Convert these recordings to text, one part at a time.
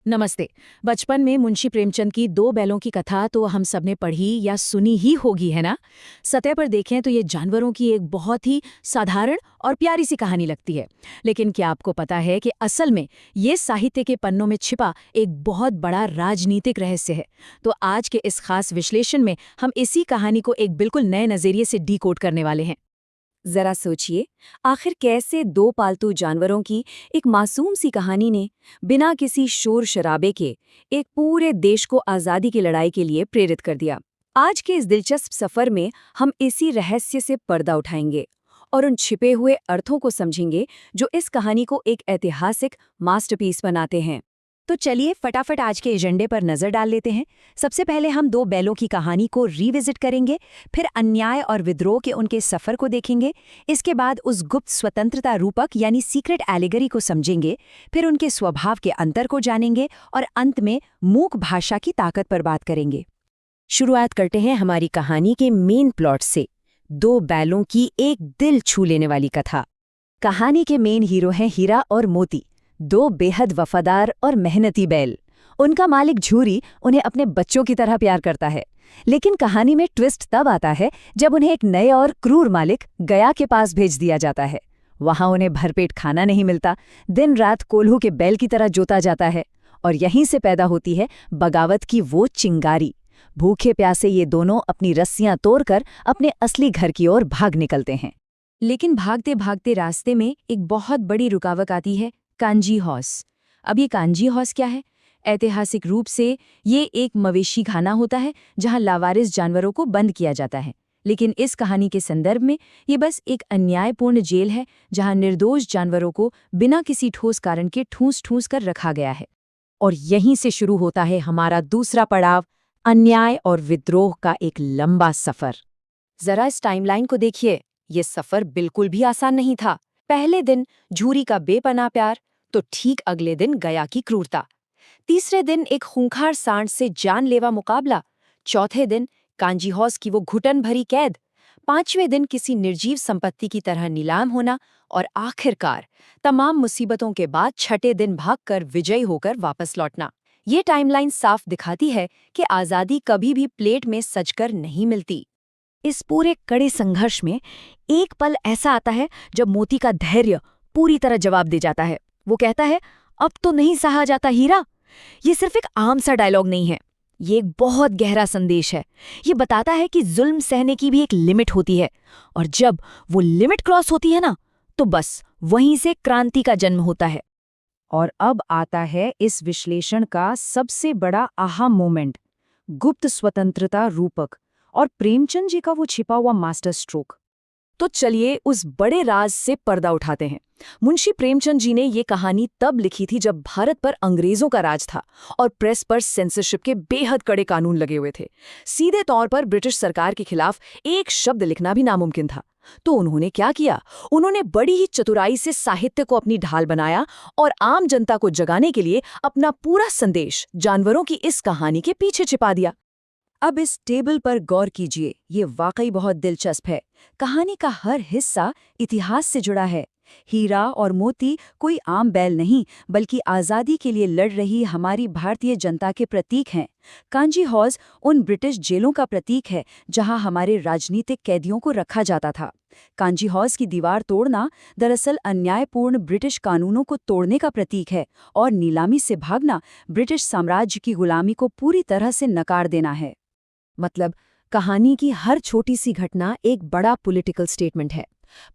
नमस्ते। बचपन में मुंशी प्रेमचंद की दो बैलों की कथा तो हम सबने पढ़ी या सुनी ही होगी, है ना? सतह पर देखें तो ये जानवरों की एक बहुत ही साधारण और प्यारी सी कहानी लगती है। लेकिन क्या आपको पता है कि असल में ये साहित्य के पन्नों में छिपा एक बहुत बड़ा राजनीतिक रहस्य है? तो आज के इस खास विश्लेषण में हम इसी कहानी को एक बिल्कुल नए नजरिए से डीकोड करने वाले हैं। जरा सोचिए, आखिर कैसे दो पालतू जानवरों की एक मासूम सी कहानी ने बिना किसी शोर शराबे के एक पूरे देश को आज़ादी की लड़ाई के लिए प्रेरित कर दिया। आज के इस दिलचस्प सफर में हम इसी रहस्य से पर्दा उठाएंगे और उन छिपे हुए अर्थों को समझेंगे जो इस कहानी को एक ऐतिहासिक मास्टरपीस बनाते हैं। तो चलिए फटाफट आज के एजेंडे पर नजर डाल लेते हैं। सबसे पहले हम दो बैलों की कहानी को रिविजिट करेंगे, फिर अन्याय और विद्रोह के उनके सफर को देखेंगे। इसके बाद उस गुप्त स्वतंत्रता रूपक यानी सीक्रेट एलिगरी को समझेंगे, फिर उनके स्वभाव के अंतर को जानेंगे और अंत में मूक भाषा की ताकत पर बात करेंगे। शुरुआत करते हैं हमारी कहानी के मेन प्लॉट से, दो बैलों की एक दिल छू लेने वाली कथा। कहानी के मेन हीरो हैं हीरा और मोती, दो बेहद वफादार और मेहनती बैल। उनका मालिक झूरी उन्हें अपने बच्चों की तरह प्यार करता है। लेकिन कहानी में ट्विस्ट तब आता है जब उन्हें एक नए और क्रूर मालिक गया के पास भेज दिया जाता है। वहां उन्हें भरपेट खाना नहीं मिलता, दिन रात कोल्हू के बैल की तरह जोता जाता है। और यहीं से पैदा होती है बगावत की वो चिंगारी। भूखे प्यासे ये दोनों अपनी रस्सियां तोड़कर अपने असली घर की ओर भाग निकलते हैं। लेकिन भागते भागते रास्ते में एक बहुत बड़ी रुकावट आती है, कांजी हॉर्स। अब ये कांजी हॉर्स क्या है? ऐतिहासिक रूप से ये एक मवेशी खाना होता है जहां लावारिस जानवरों को बंद किया जाता है। लेकिन इस कहानी के संदर्भ में ये बस एक अन्यायपूर्ण जेल है जहां निर्दोष जानवरों को बिना किसी ठोस कारण के ठूंस ठूंस कर रखा गया है। और यहीं से शुरू होता है हमारा दूसरा पड़ाव, अन्याय और विद्रोह का एक लंबा सफर। जरा इस टाइमलाइन को देखिए, ये सफर बिल्कुल भी आसान नहीं था। पहले दिन झूरी का बेपनाह प्यार, तो ठीक अगले दिन गया की क्रूरता। तीसरे दिन एक खूंखार सांड से जानलेवा मुकाबला। चौथे दिन कांजी हॉर्स की वो घुटन भरी कैद। पांचवें दिन किसी निर्जीव संपत्ति की तरह नीलाम होना। और आखिरकार तमाम मुसीबतों के बाद छठे दिन भागकर विजयी होकर वापस लौटना। ये टाइमलाइन साफ दिखाती है कि आज़ादी कभी भी प्लेट में सजकर नहीं मिलती। इस पूरे कड़े संघर्ष में एक पल ऐसा आता है जब मोती का धैर्य पूरी तरह जवाब दे जाता है। वो कहता है, अब तो नहीं सहा जाता हीरा। ये सिर्फ एक आम सा डायलॉग नहीं है, ये एक बहुत गहरा संदेश है। ये बताता है कि जुल्म सहने की भी एक लिमिट होती है, और जब वो लिमिट क्रॉस होती है ना, तो बस वहीं से क्रांति का जन्म होता है। और अब आता है इस विश्लेषण का सबसे बड़ा आहा मोमेंट, गुप्त स्वतंत्रता रूपक और प्रेमचंद जी का वो छिपा हुआ मास्टर स्ट्रोक। तो चलिए उस बड़े राज से पर्दा उठाते हैं। मुंशी प्रेमचंद जी ने ये कहानी तब लिखी थी जब भारत पर अंग्रेजों का राज था और प्रेस पर सेंसरशिप के बेहद कड़े कानून लगे हुए थे। सीधे तौर पर ब्रिटिश सरकार के खिलाफ एक शब्द लिखना भी नामुमकिन था। तो उन्होंने क्या किया? उन्होंने बड़ी ही चतुराई से साहित्य को अपनी ढाल बनाया और आम जनता को जगाने के लिए अपना पूरा संदेश जानवरों की इस कहानी के पीछे छिपा दिया। अब इस टेबल पर गौर कीजिए, ये वाकई बहुत दिलचस्प है। कहानी का हर हिस्सा इतिहास से जुड़ा है। हीरा और मोती कोई आम बैल नहीं, बल्कि आज़ादी के लिए लड़ रही हमारी भारतीय जनता के प्रतीक हैं। कांजी हॉर्स उन ब्रिटिश जेलों का प्रतीक है जहां हमारे राजनीतिक कैदियों को रखा जाता था। कांजी हॉर्स की दीवार तोड़ना दरअसल अन्यायपूर्ण ब्रिटिश कानूनों को तोड़ने का प्रतीक है, और नीलामी से भागना ब्रिटिश साम्राज्य की गुलामी को पूरी तरह से नकार देना है। मतलब कहानी की हर छोटी सी घटना एक बड़ा पॉलिटिकल स्टेटमेंट है।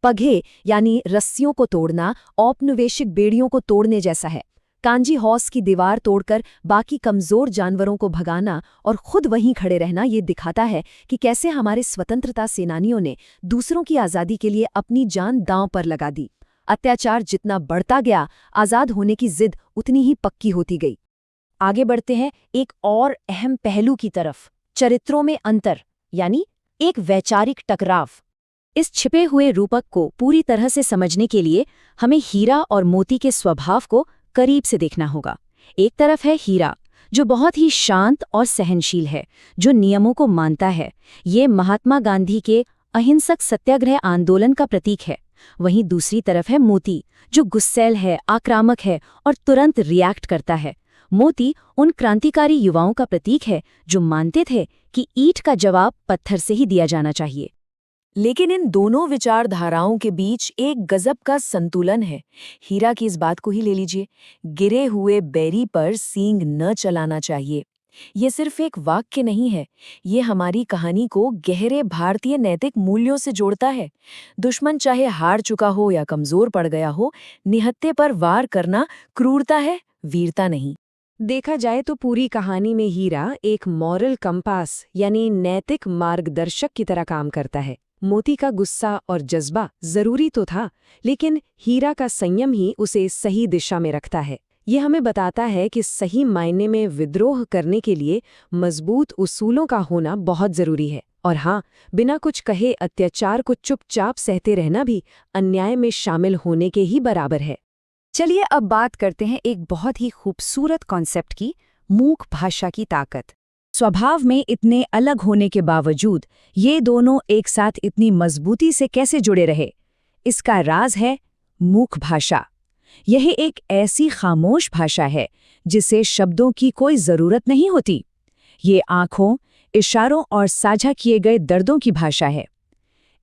पघे यानी रस्सियों को तोड़ना औपनिवेशिक बेड़ियों को तोड़ने जैसा है। कांजी हॉर्स की दीवार तोड़कर बाकी कमजोर जानवरों को भगाना और खुद वहीं खड़े रहना ये दिखाता है कि कैसे हमारे स्वतंत्रता सेनानियों ने दूसरों की आज़ादी के लिए अपनी जान दांव पर लगा दी। अत्याचार जितना बढ़ता गया, आज़ाद होने की जिद उतनी ही पक्की होती गई। आगे बढ़ते हैं एक और अहम पहलू की तरफ, चरित्रों में अंतर यानी एक वैचारिक टकराव। इस छिपे हुए रूपक को पूरी तरह से समझने के लिए हमें हीरा और मोती के स्वभाव को करीब से देखना होगा। एक तरफ है हीरा, जो बहुत ही शांत और सहनशील है, जो नियमों को मानता है। ये महात्मा गांधी के अहिंसक सत्याग्रह आंदोलन का प्रतीक है। वहीं दूसरी तरफ है मोती, जो गुस्सैल है, आक्रामक है और तुरंत रिएक्ट करता है। मोती उन क्रांतिकारी युवाओं का प्रतीक है जो मानते थे कि ईंट का जवाब पत्थर से ही दिया जाना चाहिए। लेकिन इन दोनों विचारधाराओं के बीच एक गजब का संतुलन है। हीरा की इस बात को ही ले लीजिए, गिरे हुए बैरी पर सींग न चलाना चाहिए। ये सिर्फ एक वाक्य नहीं है, ये हमारी कहानी को गहरे भारतीय नैतिक मूल्यों से जोड़ता है। दुश्मन चाहे हार चुका हो या कमजोर पड़ गया हो, निहत्थे पर वार करना क्रूरता है, वीरता नहीं। देखा जाए तो पूरी कहानी में हीरा एक मॉरल कंपास यानी नैतिक मार्गदर्शक की तरह काम करता है। मोती का गुस्सा और जज्बा जरूरी तो था, लेकिन हीरा का संयम ही उसे सही दिशा में रखता है। ये हमें बताता है कि सही मायने में विद्रोह करने के लिए मजबूत उसूलों का होना बहुत जरूरी है। और हाँ, बिना कुछ कहे अत्याचार को चुपचाप सहते रहना भी अन्याय में शामिल होने के ही बराबर है। चलिए अब बात करते हैं एक बहुत ही खूबसूरत कॉन्सेप्ट की, मूक भाषा की ताकत। स्वभाव में इतने अलग होने के बावजूद ये दोनों एक साथ इतनी मजबूती से कैसे जुड़े रहे? इसका राज है मूक भाषा। यह एक ऐसी खामोश भाषा है जिसे शब्दों की कोई जरूरत नहीं होती। ये आंखों, इशारों और साझा किए गए दर्दों की भाषा है।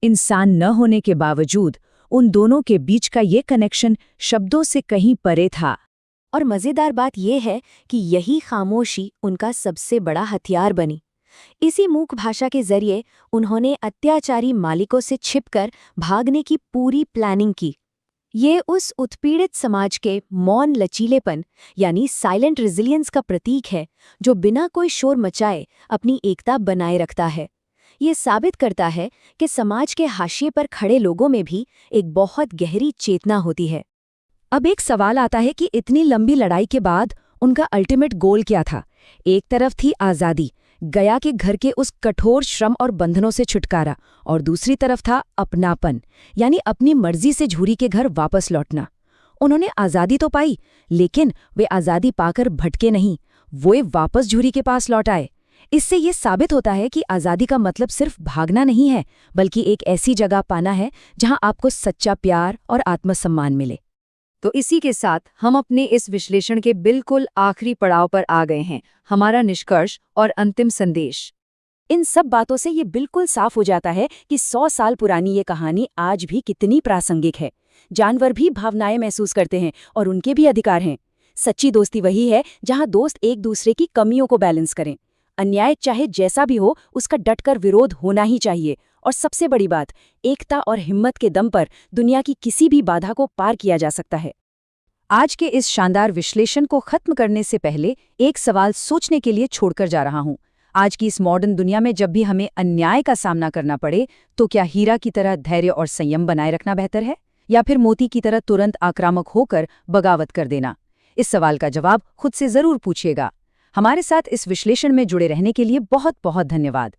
इंसान न होने के बावजूद उन दोनों के बीच का ये कनेक्शन शब्दों से कहीं परे था। और मज़ेदार बात यह है कि यही खामोशी उनका सबसे बड़ा हथियार बनी। इसी मूक भाषा के जरिए उन्होंने अत्याचारी मालिकों से छिपकर भागने की पूरी प्लानिंग की। ये उस उत्पीड़ित समाज के मौन लचीलेपन यानी साइलेंट रेजिलियंस का प्रतीक है, जो बिना कोई शोर मचाए अपनी एकता बनाए रखता है। ये साबित करता है कि समाज के हाशिए पर खड़े लोगों में भी एक बहुत गहरी चेतना होती है। अब एक सवाल आता है कि इतनी लंबी लड़ाई के बाद उनका अल्टीमेट गोल क्या था? एक तरफ थी आज़ादी, गया के घर के उस कठोर श्रम और बंधनों से छुटकारा, और दूसरी तरफ था अपनापन, यानी अपनी मर्जी से झूरी के घर वापस लौटना। उन्होंने आज़ादी तो पाई, लेकिन वे आज़ादी पाकर भटके नहीं, वो वापस झूरी के पास लौट आए। इससे ये साबित होता है कि आज़ादी का मतलब सिर्फ भागना नहीं है, बल्कि एक ऐसी जगह पाना है जहां आपको सच्चा प्यार और आत्मसम्मान मिले। तो इसी के साथ हम अपने इस विश्लेषण के बिल्कुल आखिरी पड़ाव पर आ गए हैं, हमारा निष्कर्ष और अंतिम संदेश। इन सब बातों से ये बिल्कुल साफ हो जाता है कि 100 साल पुरानी ये कहानी आज भी कितनी प्रासंगिक है। जानवर भी भावनाएं महसूस करते हैं और उनके भी अधिकार हैं। सच्ची दोस्ती वही है जहां दोस्त एक दूसरे की कमियों को बैलेंस करें। अन्याय चाहे जैसा भी हो, उसका डटकर विरोध होना ही चाहिए। और सबसे बड़ी बात, एकता और हिम्मत के दम पर दुनिया की किसी भी बाधा को पार किया जा सकता है। आज के इस शानदार विश्लेषण को खत्म करने से पहले एक सवाल सोचने के लिए छोड़कर जा रहा हूं। आज की इस मॉडर्न दुनिया में जब भी हमें अन्याय का सामना करना पड़े, तो क्या हीरा की तरह धैर्य और संयम बनाए रखना बेहतर है, या फिर मोती की तरह तुरंत आक्रामक होकर बगावत कर देना? इस सवाल का जवाब खुद से जरूर पूछिएगा। हमारे साथ इस विश्लेषण में जुड़े रहने के लिए बहुत बहुत धन्यवाद।